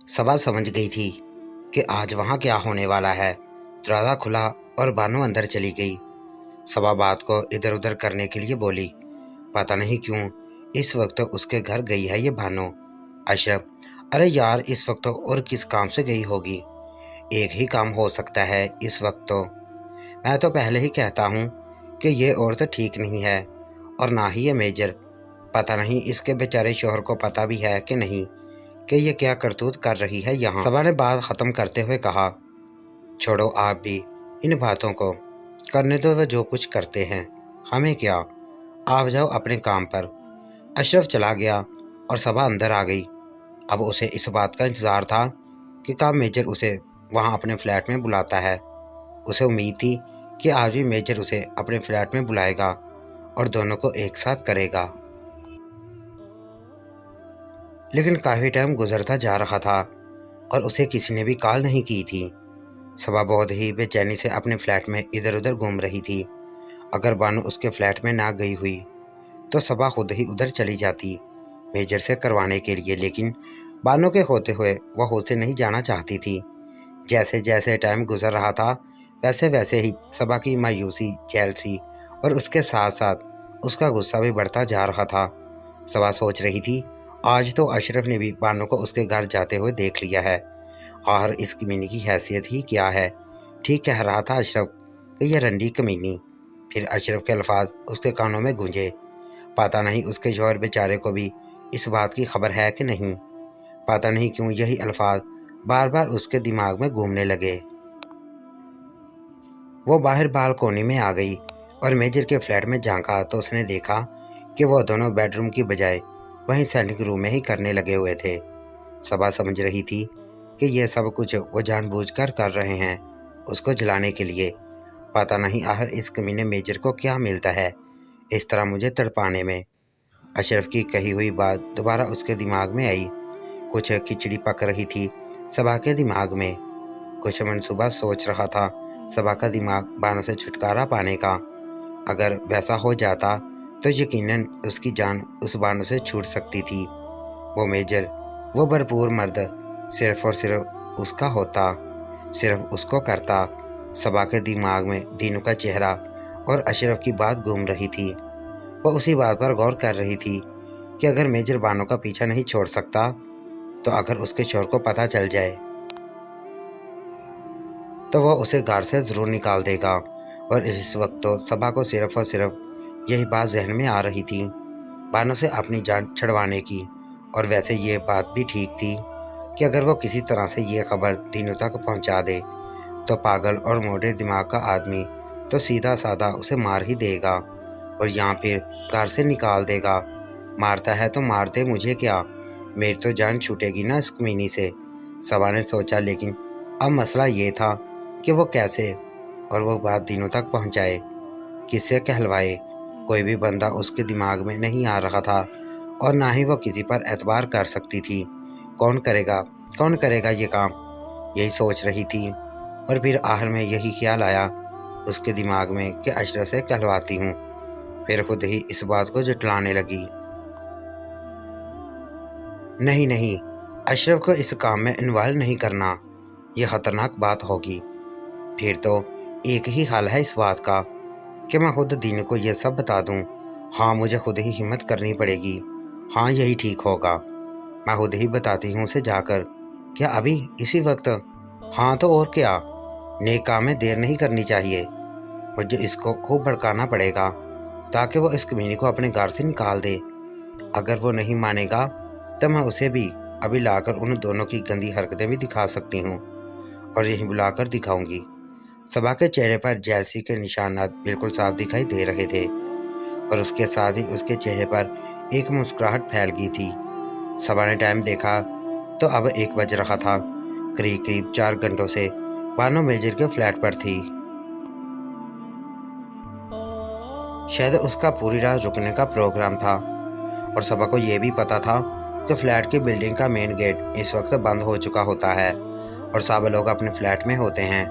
सबा समझ गई थी कि आज वहाँ क्या होने वाला है। दरवाज़ा खुला और बानो अंदर चली गई। सबा बात को इधर उधर करने के लिए बोली, पता नहीं क्यों इस वक्त उसके घर गई है ये बानो। अशरफ, अरे यार इस वक्त और किस काम से गई होगी? एक ही काम हो सकता है इस वक्त तो। मैं तो पहले ही कहता हूँ कि ये औरत ठीक नहीं है, और ना ही ये मेजर। पता नहीं इसके बेचारे शोहर को पता भी है कि नहीं कि ये क्या करतूत कर रही है यहाँ। सबा ने बात ख़त्म करते हुए कहा, छोड़ो आप भी इन बातों को, करने दो वे जो कुछ करते हैं, हमें क्या, आप जाओ अपने काम पर। अशरफ चला गया और सबा अंदर आ गई। अब उसे इस बात का इंतज़ार था कि कब मेजर उसे वहाँ अपने फ्लैट में बुलाता है। उसे उम्मीद थी कि आज भी मेजर उसे अपने फ्लैट में बुलाएगा और दोनों को एक साथ करेगा। लेकिन काफ़ी टाइम गुजरता जा रहा था और उसे किसी ने भी कॉल नहीं की थी। सबा बहुत ही बेचैनी से अपने फ्लैट में इधर उधर घूम रही थी। अगर बानो उसके फ्लैट में ना गई हुई तो सबा खुद ही उधर चली जाती मेजर से करवाने के लिए, लेकिन बानो के होते हुए वह खुद से नहीं जाना चाहती थी। जैसे जैसे टाइम गुजर रहा था वैसे वैसे ही सबा की मायूसी, जेलसी और उसके साथ साथ उसका गुस्सा भी बढ़ता जा रहा था। सबा सोच रही थी, आज तो अशरफ ने भी बानो को उसके घर जाते हुए देख लिया है, और इस कमीनी की हैसियत ही क्या है। ठीक कह रहा था अशरफ कि यह रंडी कमीनी। फिर अशरफ के अल्फाज उसके कानों में गूंजे। पता नहीं उसके शौहर बेचारे को भी इस बात की खबर है कि नहीं। पता नहीं क्यों यही अल्फाज बार बार उसके दिमाग में घूमने लगे। वो बाहर बालकोनी में आ गई और मेजर के फ्लैट में झांका तो उसने देखा कि वो दोनों बेडरूम की बजाय वहीं सैनिक रूम में ही करने लगे हुए थे। सबा समझ रही थी कि यह सब कुछ वो जानबूझकर कर रहे हैं उसको जलाने के लिए। पता नहीं आखिर इस कमीने मेजर को क्या मिलता है इस तरह मुझे तड़पाने में। अशरफ की कही हुई बात दोबारा उसके दिमाग में आई। कुछ खिचड़ी पक रही थी सबा के दिमाग में। कुछ मनसूबा सोच रहा था सबा का दिमाग बानो से छुटकारा पाने का। अगर वैसा हो जाता तो यकीनन उसकी जान उस बानो से छूट सकती थी। वो मेजर, वो भरपूर मर्द सिर्फ और सिर्फ उसका होता, सिर्फ उसको करता। सबा के दिमाग में दीनू का चेहरा और अशरफ की बात घूम रही थी। वो उसी बात पर गौर कर रही थी कि अगर मेजर बानो का पीछा नहीं छोड़ सकता तो अगर उसके शौहर को पता चल जाए तो वह उसे घर से ज़रूर निकाल देगा। और इस वक्त तो सबा को सिर्फ और सिर्फ यही बात जहन में आ रही थी, बानो से अपनी जान छुड़वाने की। और वैसे ये बात भी ठीक थी कि अगर वो किसी तरह से ये खबर दीनू तक पहुंचा दे तो पागल और मोटे दिमाग का आदमी तो सीधा साधा उसे मार ही देगा और यहाँ फिर घर से निकाल देगा। मारता है तो मार दे, मुझे क्या, मेरी तो जान छूटेगी ना इस कमीनी से। सबा ने सोचा, लेकिन अब मसला ये था कि वो कैसे और वो बात दिनों तक पहुंचाए, किससे कहलवाए। कोई भी बंदा उसके दिमाग में नहीं आ रहा था और ना ही वो किसी पर एतबार कर सकती थी। कौन करेगा ये काम, यही सोच रही थी। और फिर आखिर में यही ख्याल आया उसके दिमाग में कि अशरफ से कहलवाती हूँ। फिर खुद ही इस बात को जुटलाने लगी, नहीं नहीं, अशरफ को इस काम में इन्वॉल्व नहीं करना, यह ख़तरनाक बात होगी। फिर तो एक ही हल है इस बात का कि मैं खुद दीन को यह सब बता दूं। हाँ, मुझे खुद ही हिम्मत करनी पड़ेगी। हाँ, यही ठीक होगा, मैं खुद ही बताती हूँ उसे जाकर। क्या अभी इसी वक्त? हाँ तो और क्या, नेक काम में देर नहीं करनी चाहिए। मुझे इसको खूब भड़काना पड़ेगा ताकि वो इस कमीनी को अपने घर से निकाल दे। अगर वो नहीं मानेगा तो मैं उसे भी अभी लाकर उन दोनों की गंदी हरकतें भी दिखा सकती हूँ, और यहीं बुलाकर दिखाऊंगी। सबा के चेहरे पर जेलसी के निशानात बिल्कुल साफ दिखाई दे रहे थे और उसके साथ ही उसके चेहरे पर एक मुस्कुराहट फैल गई थी। सबा ने टाइम देखा तो अब 1 बज रहा था। करीब करीब 4 घंटों से बानो मेजर के फ्लैट पर थी। शायद उसका पूरी रात रुकने का प्रोग्राम था और सबा को यह भी पता था कि फ्लैट की बिल्डिंग का मेन गेट इस वक्त बंद हो चुका होता है और सब लोग अपने फ्लैट में होते हैं।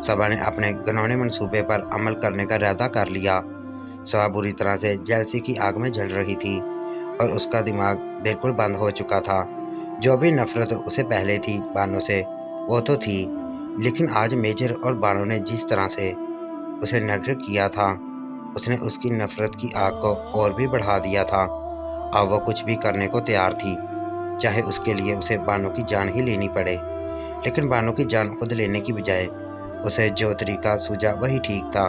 सबा ने अपने घिनौने मंसूबे पर अमल करने का इरादा कर लिया। सबा बुरी तरह से जेलसी की आग में जल रही थी और उसका दिमाग बिल्कुल बंद हो चुका था। जो भी नफरत उसे पहले थी बानो से वो तो थी, लेकिन आज मेजर और बानो ने जिस तरह से उसे नेगलेक्ट किया था, उसने उसकी नफरत की आग को और भी बढ़ा दिया था। अब वो कुछ भी करने को तैयार थी, चाहे उसके लिए उसे बानो की जान ही लेनी पड़े। लेकिन बानो की जान खुद लेने की बजाय उसे जो तरीका सूझा वही ठीक था।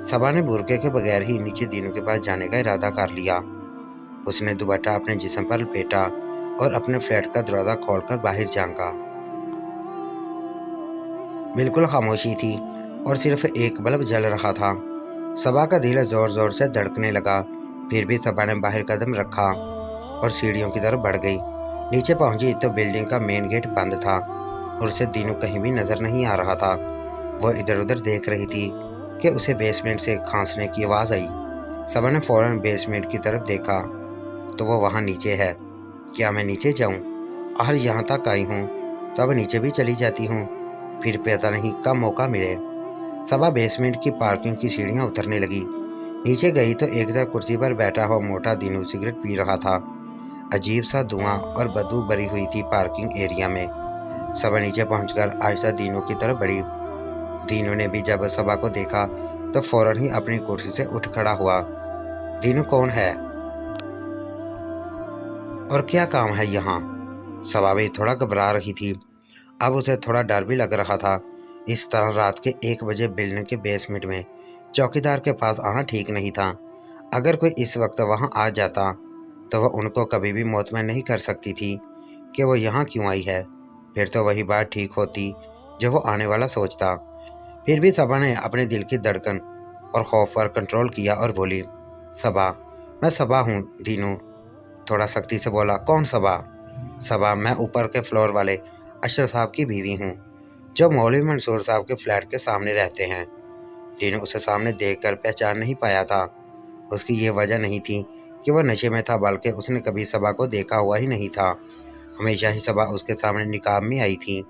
सबा ने बुरके के बगैर ही नीचे दीनू के पास जाने का इरादा कर लिया। उसने दुपट्टा अपने जिस्म पर लपेटा और अपने फ्लैट का दरवाज़ा खोलकर बाहर झांका। बिल्कुल खामोशी थी और सिर्फ एक बल्ब जल रहा था। सबा का दिल ज़ोर ज़ोर से धड़कने लगा। फिर भी सबा ने बाहर कदम रखा और सीढ़ियों की तरफ बढ़ गई। नीचे पहुंची तो बिल्डिंग का मेन गेट बंद था और उसे दीनू कहीं भी नज़र नहीं आ रहा था। वो इधर उधर देख रही थी कि उसे बेसमेंट से खांसने की आवाज़ आई। सबा ने फ़ौरन बेसमेंट की तरफ देखा तो वो वहाँ नीचे है। क्या मैं नीचे जाऊँ? आखिर यहाँ तक आई हूँ तो अब नीचे भी चली जाती हूँ, फिर पता नहीं कब मौका मिले। सबा बेसमेंट की पार्किंग की सीढ़ियाँ उतरने लगी। नीचे गई तो एक तरफ कुर्सी पर बैठा हुआ मोटा दीनू सिगरेट पी रहा था। अजीब सा धुआं और बदबू भरी हुई थी पार्किंग एरिया में। सबा नीचे पहुंचकर आहिस्ता दीनू की तरफ बढ़ी। दीनू ने भी जब सबा को देखा तो फौरन ही अपनी कुर्सी से उठ खड़ा हुआ। दीनू कौन है और क्या काम है यहाँ? सबा भी थोड़ा घबरा रही थी। अब उसे थोड़ा डर भी लग रहा था। इस तरह रात के 1 बजे बिल्डिंग के बेसमेंट में चौकीदार के पास आना ठीक नहीं था। अगर कोई इस वक्त वहाँ आ जाता तो वह उनको कभी भी मुतमईन नहीं कर सकती थी कि वो यहाँ क्यों आई है। फिर तो वही बात ठीक होती जो वो आने वाला सोचता। फिर भी सबा ने अपने दिल की धड़कन और खौफ पर कंट्रोल किया और बोली, सबा, मैं सबा हूँ। दीनू थोड़ा सख्ती से बोला, कौन सबा? सबा, मैं ऊपर के फ्लोर वाले अशरफ साहब की बीवी हूँ, जो मौलवी मंसूर साहब के फ्लैट के सामने रहते हैं। दीनू उसे सामने देखकर पहचान नहीं पाया था। उसकी ये वजह नहीं थी कि वह नशे में था, बल्कि उसने कभी सबा को देखा हुआ ही नहीं था। हमेशा ही सबा उसके सामने निकाब में आई थी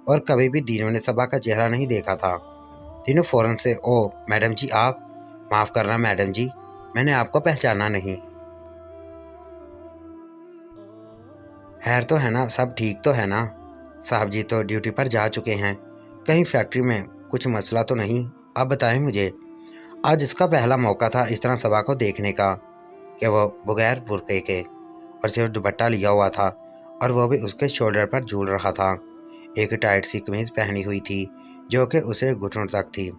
और कभी भी दीनू ने सबा का चेहरा नहीं देखा था। दीनू फौरन से, ओ मैडम जी आप, माफ़ करना मैडम जी, मैंने आपको पहचाना नहीं। खैर तो है ना, सब ठीक तो है ना? साहब जी तो ड्यूटी पर जा चुके हैं, कहीं फैक्ट्री में कुछ मसला तो नहीं? आप बताएं मुझे। आज इसका पहला मौका था इस तरह सबा को देखने का कि वह बगैर बुर्के के और सिर्फ दुपट्टा लिया हुआ था और वह भी उसके शोल्डर पर झूल रहा था। एक टाइट सी कमीज पहनी हुई थी जो कि उसे घुटनों तक थी,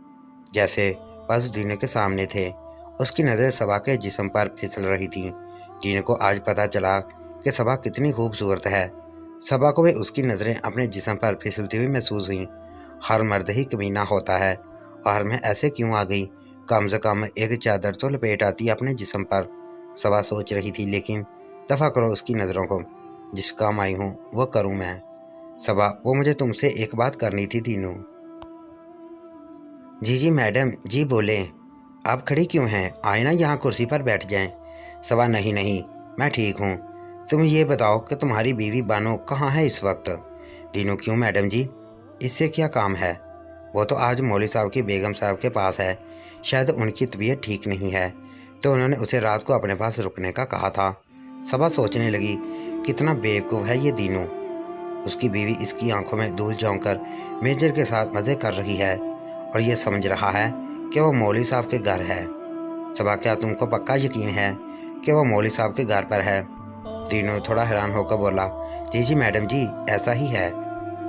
जैसे बस दीनू के सामने थे। उसकी नज़रें सबा के जिस्म पर फिसल रही थी। दीनू को आज पता चला कि सबा कितनी खूबसूरत है। सबा को भी उसकी नज़रें अपने जिस्म पर फिसलती हुई महसूस हुई। हर मर्द ही कमीना होता है और मैं ऐसे क्यों आ गई? कम से कम एक चादर तो लपेट आती अपने जिस्म पर, सबा सोच रही थी। लेकिन दफ़ा करो उसकी नज़रों को, जिस काम आई हूँ वो करूँ मैं। सबा, वो मुझे तुमसे एक बात करनी थी दीनू। जी जी मैडम जी, बोलें। आप खड़ी क्यों हैं? आए ना यहाँ कुर्सी पर बैठ जाएं। सबा, नहीं नहीं, मैं ठीक हूँ। तुम ये बताओ कि तुम्हारी बीवी बानो कहाँ है इस वक्त? दीनू, क्यों मैडम जी, इससे क्या काम है? वो तो आज मौलवी साहब की बेगम साहब के पास है, शायद उनकी तबीयत ठीक नहीं है तो उन्होंने उसे रात को अपने पास रुकने का कहा था। सबा सोचने लगी, कितना बेवकूफ़ है ये दीनू। उसकी बीवी इसकी आंखों में धूल झोंक कर मेजर के साथ मज़े कर रही है और ये समझ रहा है कि वो मौलवी साहब के घर है। सबा, क्या तुमको पक्का यकीन है कि वो मौलवी साहब के घर पर है? दीनू थोड़ा हैरान होकर बोला, जी जी मैडम जी, ऐसा ही है।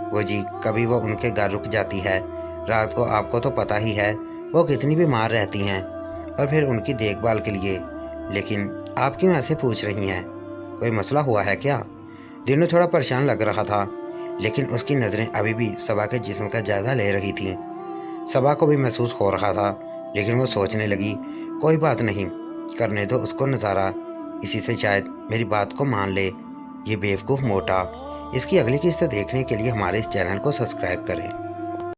वो जी, कभी वो उनके घर रुक जाती है रात को, आपको तो पता ही है वो कितनी बीमार रहती हैं, और फिर उनकी देखभाल के लिए। लेकिन आप क्यों ऐसे पूछ रही हैं? कोई मसला हुआ है क्या? दीनू थोड़ा परेशान लग रहा था, लेकिन उसकी नज़रें अभी भी सबा के जिस्म का जायज़ा ले रही थीं। सबा को भी महसूस हो रहा था, लेकिन वो सोचने लगी, कोई बात नहीं, करने दो उसको नज़ारा, इसी से शायद मेरी बात को मान ले। ये बेवकूफ़ मोटा। इसकी अगली किस्त देखने के लिए हमारे इस चैनल को सब्सक्राइब करें।